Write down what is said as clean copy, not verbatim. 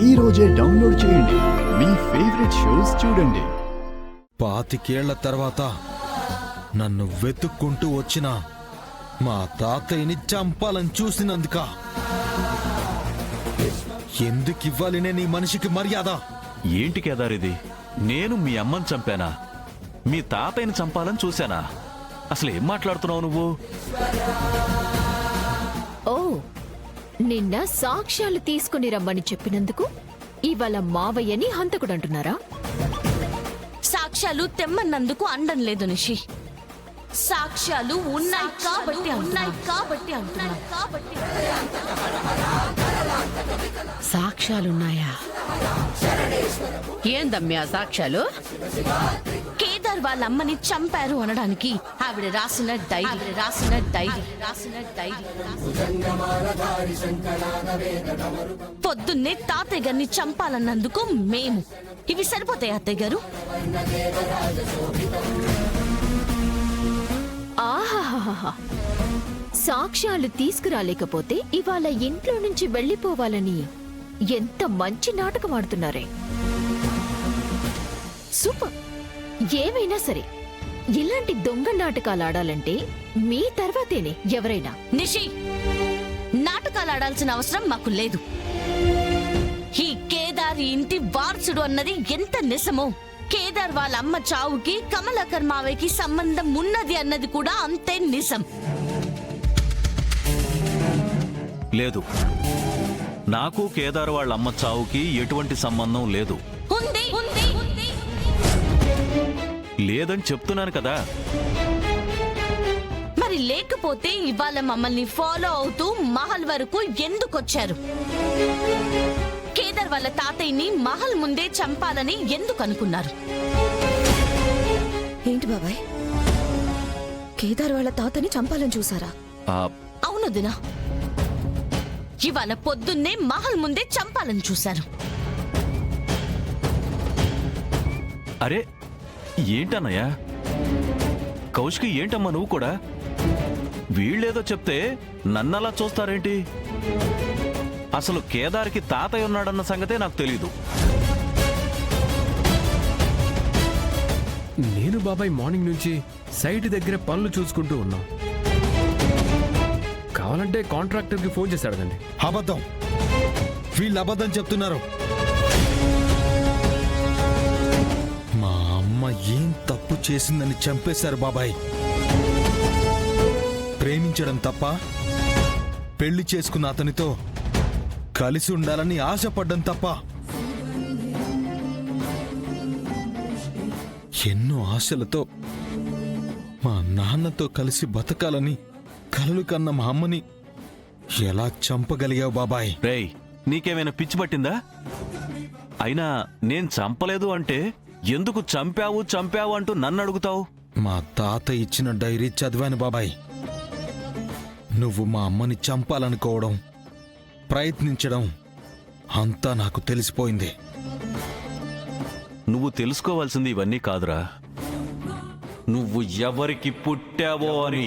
ఈ రోజే డౌన్లోడ్ చేయండి. మీ ఫేవరెట్ షోస్ చూడండి. 25 ఏళ్ల తర్వాత నన్ను వెతుక్కుంటూ వచ్చిన మా తాతయ్యని చంపాలని చూసినందుక ఎందుకివ్వాలి నేను ఈ మనిషికి మర్యాద? ఏంటి కేదారిది? నేను మీ అమ్మని చంపానా? మీ తాతయ్యని చంపాలని చూశానా? అసలు ఏం మాట్లాడుతున్నావు నువ్వు? ఓ, నిన్న సాక్ష్యాలు తీసుకుని రమ్మని చెప్పినందుకు ఇవాళ మావయ్యని హంతకుడు అంటున్నారా? సాక్ష్యాలు తెమ్మన్నందుకు అండం లేదు నిషి. సాక్ష్యాలు ఉన్నాయి కాబట్టి సాక్ష్యాలున్నాయా? ఏందమ్మా సాక్ష్యాలు? కేదార్ వాళ్ళ అమ్మని చంపారు అనడానికి ఆవిడ రాసిన డైరీ. పొద్దున్నే తాతయ్య గారిని చంపాలన్నందుకు మేము. ఇవి సరిపోతాయి అత్తయ్య గారు? ఆహాహాహా, సాక్ష్యాలు తీసుకురాలేకపోతే ఇవాళ ఇంట్లో నుంచి వెళ్లిపోవాలని ఎంత మంచి నాటకం ఆడుతున్నారే. సూపర్. ఏమైనా సరే ఇలాంటి దొంగ నాటకాలు ఆడాలంటే మీ తర్వాతేనే ఎవరైనా. నిషి, నాటకాలు ఆడాల్సిన అవసరం మాకు లేదు. ఈ కేదార్ ఇంటి వారసుడు అన్నది ఎంత నిజమో, కేదార్ వాళ్ళ అమ్మ చావుకి కమలాకర్ మావయ్యకి సంబంధం ఉన్నది అన్నది కూడా అంతే నిజం. లేదు, నాకు కేదార్ వాళ్ళ అమ్మ చావుకి ఎటువంటి సంబంధం లేదు. లేదని చెప్తున్నాను కదా. మరి లేకపోతే ఇవాళ మమ్మల్ని ఫాలో అవుతూ మహల్ వరకు ఎందుకొచ్చారు? కేదార్ వాళ్ళ తాతయ్యని మహల్ ముందే చంపాలని ఎందుకు అనుకున్నారు? ఏంటి బాబాయ్, కేదార్ వాళ్ళ తాతని చంపాలని చూసారా? అవును దినా, ఇవాళ పొద్దున్నే మహల్ ముందే చంపాలని చూశారు. అరే ఏంటన్నయ్యా? కౌశికి ఏంటమ్మా నువ్వు కూడా? వీళ్ళేదో చెప్తే నన్నలా చూస్తారేంటి? అసలు కేదార్కి తాతయ్య ఉన్నాడన్న సంగతే నాకు తెలీదు. నేను బాబాయ్ మార్నింగ్ నుంచి సైట్ దగ్గర పనులు చూసుకుంటూ ఉన్నాం. కావాలంటే కాంట్రాక్టర్కి ఫోన్ చేశాడు కండి. అబద్ధం. వీళ్ళు అబద్ధం చెప్తున్నారు. మా అమ్మ ఏం తప్పు చేసిందని చంపేశారు బాబాయ్. ప్రేమించడం తప్ప, పెళ్లి చేసుకున్న అతనితో కలిసి ఉండాలని ఆశపడ్డం తప్ప, ఎన్నో ఆశలతో మా నాన్నతో కలిసి బతకాలని కలలు కన్న మా అమ్మని ఎలా చంపగలిగావు బాబాయ్? రేయ్, నీకేమైనా పిచ్చి పట్టిందా? అయినా నేను చంపలేదు అంటే ఎందుకు చంపావు అంటూ నన్ను అడుగుతావు? మా తాత ఇచ్చిన డైరీ చదివాను బాబాయ్. నువ్వు మా అమ్మని చంపాలనుకోవడం, ప్రయత్నించడం అంతా నాకు తెలిసిపోయింది. నువ్వు తెలుసుకోవాల్సింది ఇవన్నీ కాదురా. నువ్వు ఎవరికి పుట్టావో అని.